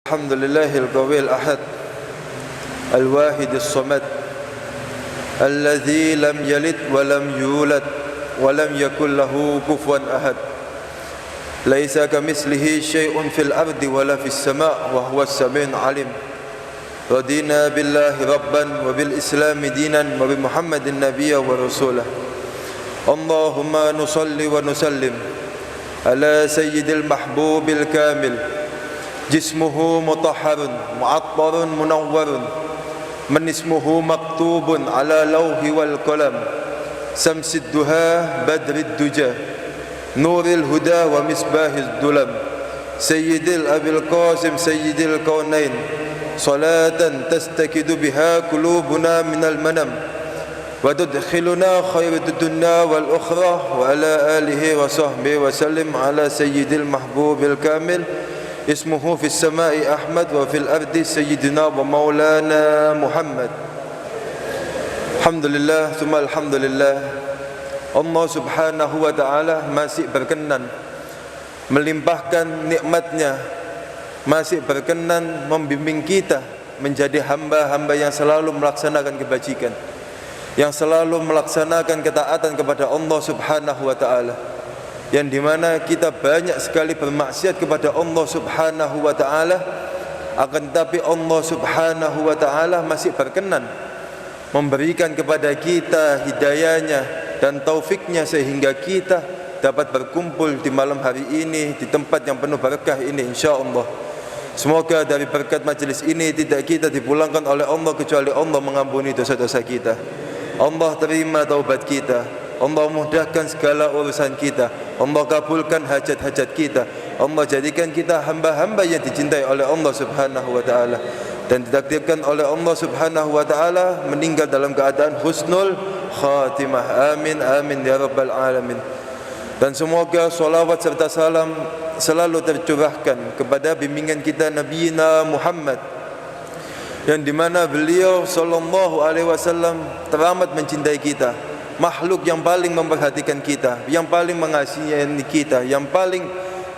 Alhamdulillahil qawil ahad al-wahidis samad alladzi lam yalid wa lam yulad wa lam yakul lahu kufuwan ahad. Laisa kamitslihi syai'un fil ardi wala fis sama' wa huwas sami'ul alim. Radina billahi rabban wa bil islami dinan wa bi Muhammadin nabiyya wa rasulah. Allahumma nusalli wa nusallim ala sayyidil mahbubil kamil. Jismuhu mutahharun mu'attarun munawwarun man ismuhu maktubun ala lawhi wal qalam. Samsid duha badrid duja nuril huda wa misbahiz dulam. Sayyidil abil qasim sayyidil kaunain salatan tastakidu biha qulubuna minal manam wa tudkhiluna khairat dunya wal ukhra wa ala alihi wa sahbihi wa sallim ala sayyidil mahbubil kamil. Ismuhu fis sama'i Ahmad wa fil ardi sayyidina wa maulana Muhammad. Alhamdulillah, summa alhamdulillah. Allah subhanahu wa ta'ala masih berkenan melimpahkan nikmatnya, masih berkenan membimbing kita menjadi hamba-hamba yang selalu melaksanakan kebajikan, yang selalu melaksanakan ketaatan kepada Allah subhanahu wa ta'ala, yang dimana kita banyak sekali bermaksiat kepada Allah subhanahu wa ta'ala, akan tetapi Allah subhanahu wa ta'ala masih berkenan memberikan kepada kita hidayahnya dan taufiknya sehingga kita dapat berkumpul di malam hari ini di tempat yang penuh berkah ini, insyaAllah. Semoga dari berkat majlis ini tidak kita dipulangkan oleh Allah kecuali Allah mengampuni dosa-dosa kita, Allah terima taubat kita, Allah mudahkan segala urusan kita, Allah kabulkan hajat-hajat kita, Allah jadikan kita hamba-hamba yang dicintai oleh Allah subhanahu wa ta'ala, dan ditakdirkan oleh Allah subhanahu wa ta'ala meninggal dalam keadaan husnul khatimah. Amin, amin ya rabbal alamin. Dan semoga salawat serta salam selalu tercurahkan kepada bimbingan kita Nabi Muhammad, yang dimana beliau sallallahu alaihi wasallam teramat mencintai kita, makhluk yang paling memperhatikan kita, yang paling mengasihi kita, yang paling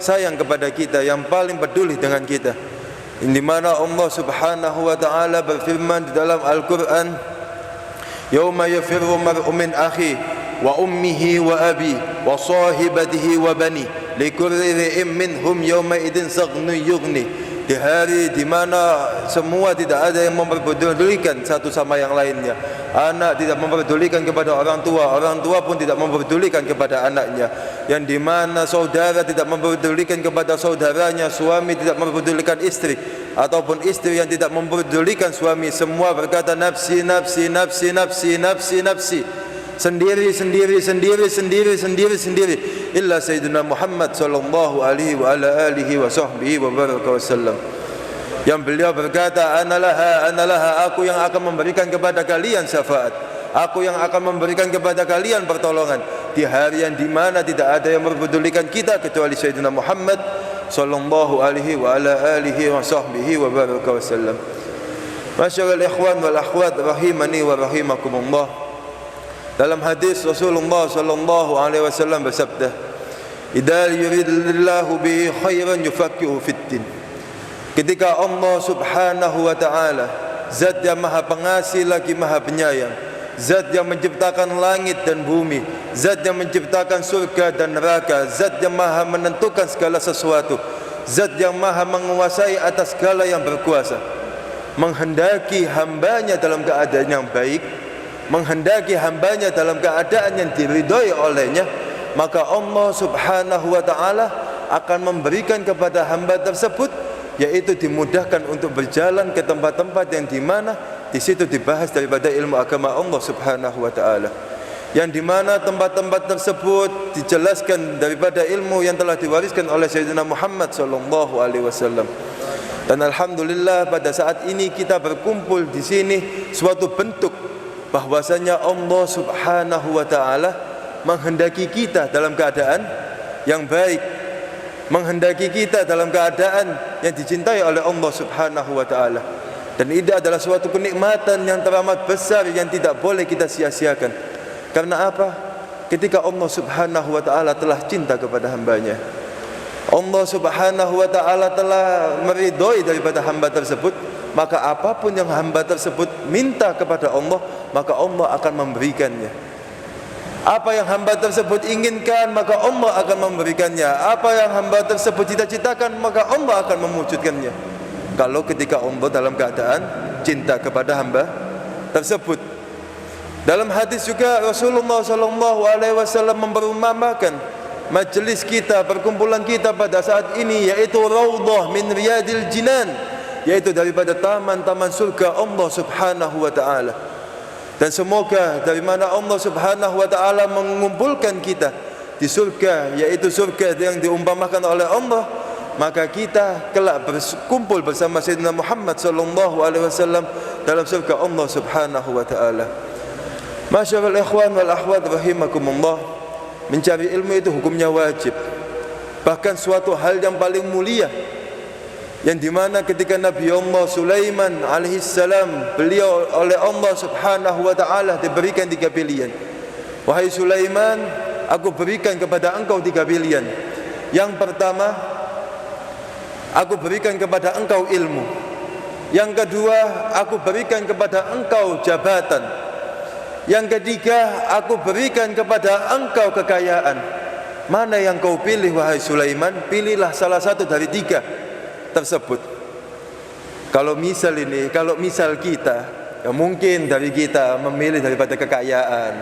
sayang kepada kita, yang paling peduli dengan kita. Di mana Allah subhanahu wa ta'ala berfirman di dalam Al-Quran, Yawma yafirru mar'u min akhi wa ummihi wa abi wa sahibatihi wa bani likulli ri'in minhum yawma idin saghnu yughni. Di hari di mana semua tidak ada yang memperdulikan satu sama yang lainnya. Anak tidak memperdulikan kepada orang tua pun tidak memperdulikan kepada anaknya. Yang di mana saudara tidak memperdulikan kepada saudaranya, suami tidak memperdulikan istri, ataupun istri yang tidak memperdulikan suami. Semua berkata nafsi, nafsi, nafsi, nafsi, nafsi, nafsi. Sendiri, sendiri, sendiri, sendiri, sendiri, sendiri. Illa Sayyidina Muhammad sallallahu alaihi wa ala alihi wa sahbihi wa baraka wasallam, yang beliau berkata, Analaha, aku yang akan memberikan kepada kalian syafaat, aku yang akan memberikan kepada kalian pertolongan di hari yang dimana tidak ada yang mempedulikan kita kecuali Sayyidina Muhammad sallallahu alaihi wa ala alihi wa sahbihi wa baraka wasallam. Masyaallah ikhwan wal akhwat rahimani wa rahimakumullah. Dalam hadis Rasulullah sallallahu alaihi wasallam bersabda, "Idza yuridillahu bihi khairan yufaqihu fid-din." Ketika Allah subhanahu wa ta'ala, zat yang maha pengasih lagi maha penyayang, zat yang menciptakan langit dan bumi, zat yang menciptakan surga dan neraka, zat yang maha menentukan segala sesuatu, zat yang maha menguasai atas segala yang berkuasa, menghendaki hambanya dalam keadaan yang baik, menghendaki hambanya dalam keadaan yang diridhoi olehnya, maka Allah subhanahu wa ta'ala akan memberikan kepada hamba tersebut, yaitu dimudahkan untuk berjalan ke tempat-tempat yang dimana di situ dibahas daripada ilmu agama Allah subhanahu wa ta'ala, yang dimana tempat-tempat tersebut dijelaskan daripada ilmu yang telah diwariskan oleh Sayyidina Muhammad sallallahu alaihi wasallam. Dan alhamdulillah pada saat ini kita berkumpul di sini suatu bentuk bahwasanya Allah subhanahu wa ta'ala menghendaki kita dalam keadaan yang baik, menghendaki kita dalam keadaan yang dicintai oleh Allah subhanahu wa ta'ala. Dan ini adalah suatu kenikmatan yang teramat besar yang tidak boleh kita sia-siakan. Karena apa? Ketika Allah subhanahu wa ta'ala telah cinta kepada hambanya, Allah Subhanahu wa ta'ala telah meridhoi daripada hamba tersebut, maka apapun yang hamba tersebut minta kepada Allah, maka Allah akan memberikannya. Apa yang hamba tersebut inginkan, maka Allah akan memberikannya. Apa yang hamba tersebut cita-citakan, maka Allah akan mewujudkannya. Kalau ketika Allah dalam keadaan cinta kepada hamba tersebut. Dalam hadis juga Rasulullah SAW memperumpamakan majelis kita, perkumpulan kita pada saat ini, yaitu raudhah min riyadil jinan, yaitu daripada taman-taman surga Allah Subhanahu wa ta'ala. Dan semoga dari mana Allah Subhanahu wa ta'ala mengumpulkan kita di surga, yaitu surga yang diumpamakan oleh Allah, maka kita kelak berkumpul bersama Sayyidina Muhammad sallallahu alaihi wasallam dalam surga Allah Subhanahu wa ta'ala. Masyarul ikhwan wal akhwat rahimakumullah, mencari ilmu itu hukumnya wajib, bahkan suatu hal yang paling mulia, yang dimana ketika Nabi Allah Sulaiman alaihissalam, beliau oleh Allah Subhanahu wa ta'ala diberikan 3 pilihan. Wahai Sulaiman, aku berikan kepada engkau 3 pilihan. Yang pertama, aku berikan kepada engkau ilmu. Yang kedua, aku berikan kepada engkau jabatan. Yang ketiga, aku berikan kepada engkau kekayaan. Mana yang kau pilih wahai Sulaiman? Pilihlah salah satu dari 3 tersebut. Kalau misal kita, ya mungkin dari kita memilih daripada kekayaan,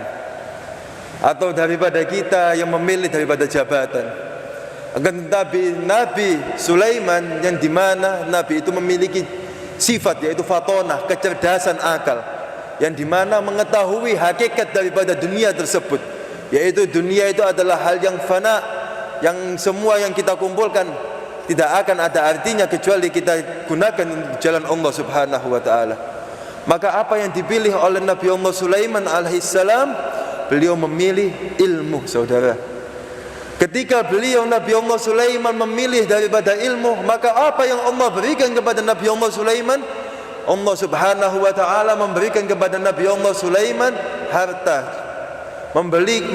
atau daripada kita yang memilih daripada jabatan. Akan tetapi Nabi Sulaiman, yang dimana Nabi itu memiliki sifat, yaitu fatonah, kecerdasan akal, yang dimana mengetahui hakikat daripada dunia tersebut, yaitu dunia itu adalah hal yang fana, yang semua yang kita kumpulkan tidak akan ada artinya kecuali kita gunakan jalan Allah Subhanahu wa ta'ala. Maka apa yang dipilih oleh Nabi Allah Sulaiman alaihissalam? Beliau memilih ilmu, saudara. Ketika beliau Nabi Allah Sulaiman memilih daripada ilmu, maka apa yang Allah berikan kepada Nabi Allah Sulaiman? Allah Subhanahu wa ta'ala memberikan kepada Nabi Allah Sulaiman harta,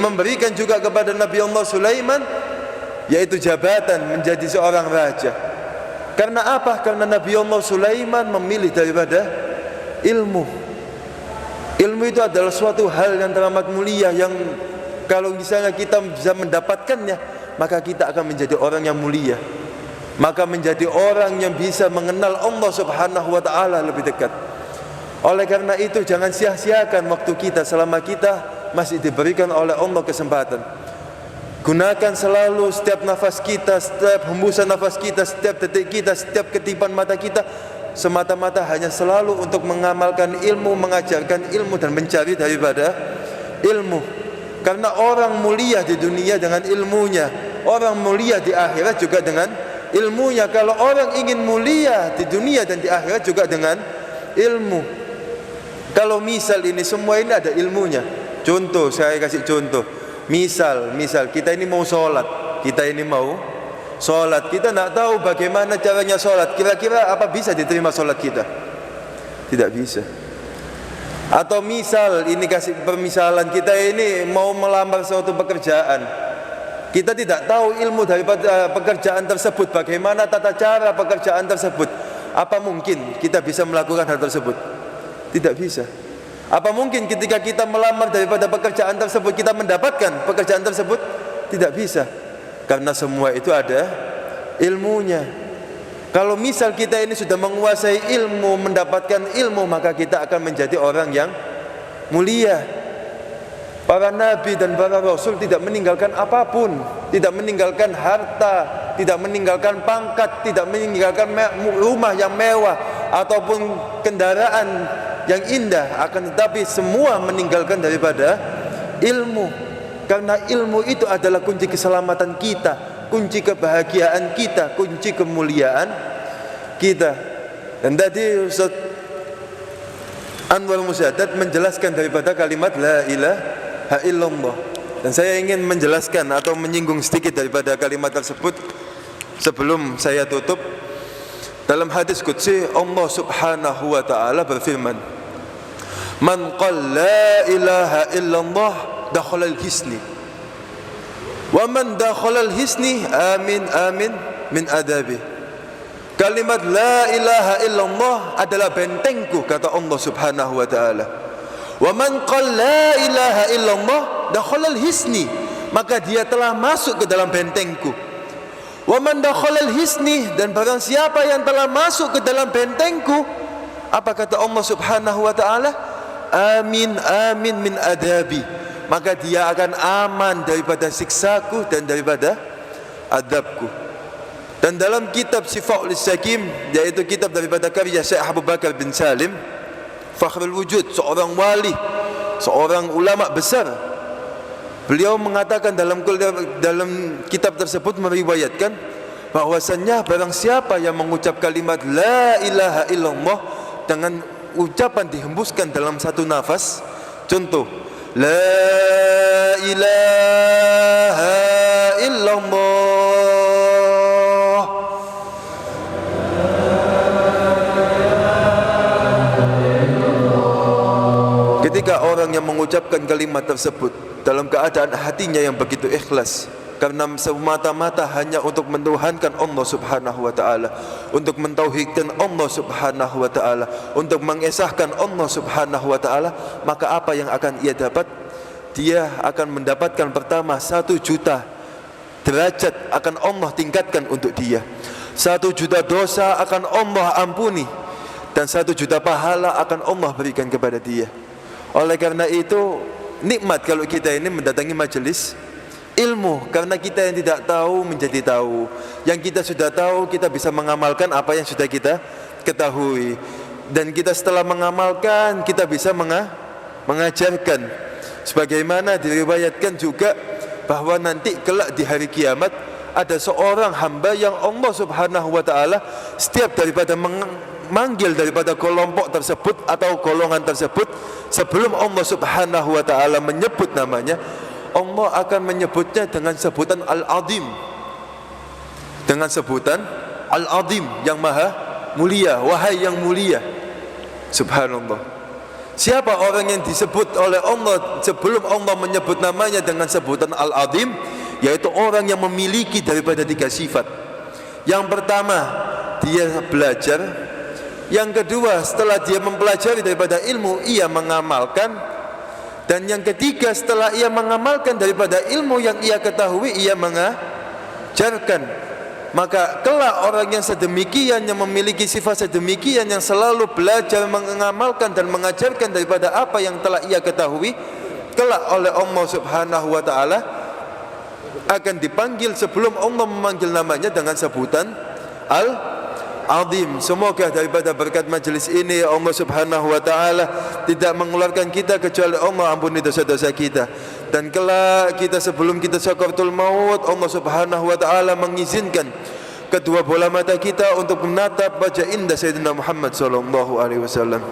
memberikan juga kepada Nabi Allah Sulaiman yaitu jabatan, menjadi seorang raja. Karena apa? Karena Nabi Allah Sulaiman memilih daripada ilmu. Ilmu itu adalah suatu hal yang teramat mulia, yang kalau misalnya kita bisa mendapatkannya, maka kita akan menjadi orang yang mulia, maka menjadi orang yang bisa mengenal Allah Subhanahu wa ta'ala lebih dekat. Oleh karena itu, jangan sia-siakan waktu kita selama kita masih diberikan oleh Allah kesempatan. Gunakan selalu setiap nafas kita, setiap hembusan nafas kita, setiap detik kita, setiap ketipan mata kita, semata-mata hanya selalu untuk mengamalkan ilmu, mengajarkan ilmu, dan mencari daripada ilmu. Karena orang mulia di dunia dengan ilmunya, orang mulia di akhirat juga dengan ilmunya. Kalau orang ingin mulia di dunia dan di akhirat juga dengan ilmu. Kalau misal ini, semua ini ada ilmunya. Contoh, saya kasih contoh. Misal kita ini mau sholat, kita tidak tahu bagaimana caranya sholat. Kira-kira apa bisa diterima sholat kita? Tidak bisa. Atau misal ini, kasih permisalan, kita ini mau melamar suatu pekerjaan, kita tidak tahu ilmu daripada pekerjaan tersebut, bagaimana tata cara pekerjaan tersebut. Apa mungkin kita bisa melakukan hal tersebut? Tidak bisa. Apa mungkin ketika kita melamar daripada pekerjaan tersebut kita mendapatkan pekerjaan tersebut? Tidak bisa. Karena semua itu ada ilmunya. Kalau misal kita ini sudah menguasai ilmu, mendapatkan ilmu, maka kita akan menjadi orang yang mulia. Para nabi dan para rasul tidak meninggalkan apapun, tidak meninggalkan harta, tidak meninggalkan pangkat, tidak meninggalkan rumah yang mewah ataupun kendaraan yang indah, akan tetapi semua meninggalkan daripada ilmu. Karena ilmu itu adalah kunci keselamatan kita, kunci kebahagiaan kita, kunci kemuliaan kita. Dan tadi Ustaz Anwar Musyaddad menjelaskan daripada kalimat la ilaha illallah, dan saya ingin menjelaskan atau menyinggung sedikit daripada kalimat tersebut sebelum saya tutup. Dalam hadis qudsi Allah Subhanahu wa ta'ala berfirman, "Man qala la ilaha illallah dakhala al-hisni." Wa man dakhalal hisni amin amin min adabi. Kalimat la ilaha illallah adalah bentengku, kata Allah Subhanahu wa taala. Wa man qala la ilaha illallah dakhalal hisni, maka dia telah masuk ke dalam bentengku. Wa man dakhalal hisni, dan barang siapa yang telah masuk ke dalam bentengku, apa kata Allah Subhanahu wa taala? Amin amin min adabi, maka dia akan aman daripada siksaku dan daripada adabku. Dan dalam kitab Sifaul Sakim, yaitu kitab daripada karya Syekh Abu Bakar bin Salim Fakhrul Wujud, seorang wali, seorang ulama besar, beliau mengatakan dalam kitab tersebut meriwayatkan bahwasannya barang siapa yang mengucap kalimat la ilaha illallah dengan ucapan dihembuskan dalam satu nafas, contoh la ilaha illallah, ketika orang yang mengucapkan kalimat tersebut dalam keadaan hatinya yang begitu ikhlas, karena semata-mata hanya untuk menuhankan Allah Subhanahu wa taala, untuk mentauhidkan Allah Subhanahu wa taala, untuk mengesahkan Allah Subhanahu wa taala, maka apa yang akan ia dapat? Dia akan mendapatkan pertama 1 juta derajat akan Allah tingkatkan untuk dia, 1 juta dosa akan Allah ampuni, dan 1 juta pahala akan Allah berikan kepada dia. Oleh karena itu, nikmat kalau kita ini mendatangi majelis ilmu, karena kita yang tidak tahu menjadi tahu, yang kita sudah tahu kita bisa mengamalkan apa yang sudah kita ketahui, dan kita setelah mengamalkan kita bisa mengajarkan. Sebagaimana diriwayatkan juga bahwa nanti kelak di hari kiamat ada seorang hamba yang Allah Subhanahu wa taala setiap daripada manggil daripada kelompok tersebut atau golongan tersebut, sebelum Allah Subhanahu wa taala menyebut namanya, Allah akan menyebutnya dengan sebutan Al-Azim, dengan sebutan Al-Azim, yang maha mulia, wahai yang mulia. Subhanallah. Siapa orang yang disebut oleh Allah sebelum Allah menyebut namanya dengan sebutan Al-Azim? Yaitu orang yang memiliki daripada 3 sifat. Yang pertama, dia belajar. Yang kedua, setelah dia mempelajari daripada ilmu, ia mengamalkan. Dan yang ketiga, setelah ia mengamalkan daripada ilmu yang ia ketahui, ia mengajarkan. Maka kelak orang yang sedemikian, yang memiliki sifat sedemikian, yang selalu belajar, mengamalkan dan mengajarkan daripada apa yang telah ia ketahui, kelak oleh Allah Subhanahu wa taala akan dipanggil sebelum Allah memanggil namanya dengan sebutan Al-Azim. Semoga daripada berkat majlis ini Allah Subhanahu wa taala tidak mengeluarkan kita kecuali Allah ampuni dosa-dosa kita. Dan kelak kita sebelum kita sakaratul maut, Allah Subhanahu wa taala mengizinkan kedua bola mata kita untuk menatap wajah indah Sayyidina Muhammad sallallahu alaihi wasallam.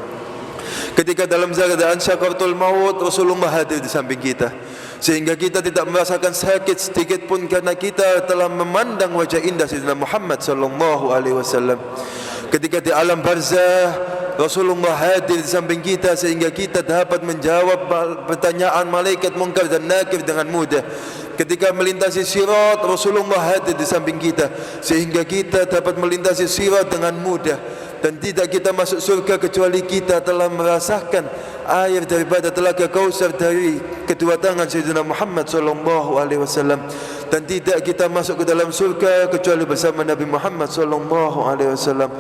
Ketika dalam keadaan sakaratul maut, Rasulullah hadir di samping kita, sehingga kita tidak merasakan sakit sedikit pun karena kita telah memandang wajah indah Sayyidina Muhammad sallallahu alaihi wasallam. Ketika di alam barzah, Rasulullah hadir di samping kita sehingga kita dapat menjawab pertanyaan malaikat Munkar dan Nakir dengan mudah. Ketika melintasi sirat, Rasulullah hadir di samping kita sehingga kita dapat melintasi sirat dengan mudah. Dan tidak kita masuk surga kecuali kita telah merasakan air daripada telaga Kausar dari kedua tangan Sayyidina Muhammad sallallahu alaihi wasallam. Dan tidak kita masuk ke dalam surga kecuali bersama Nabi Muhammad sallallahu alaihi wasallam.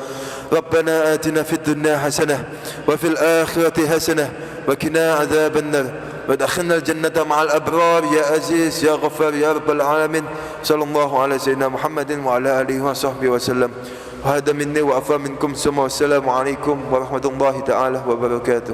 Rabbana atina fid dunya hasanah wa fil akhirati hasanah wa qina adzaban nar wa adkhilna al jannata ma'al abrar ya aziz ya ghaffar ya rabbal alamin. Sallallahu alaihi sayyidina Muhammadin wa ala alihi wa sahbihi wasallam. Hada minni wa afa minkum. Assalamu alaikum warahmatullahi taala wabarakatuh.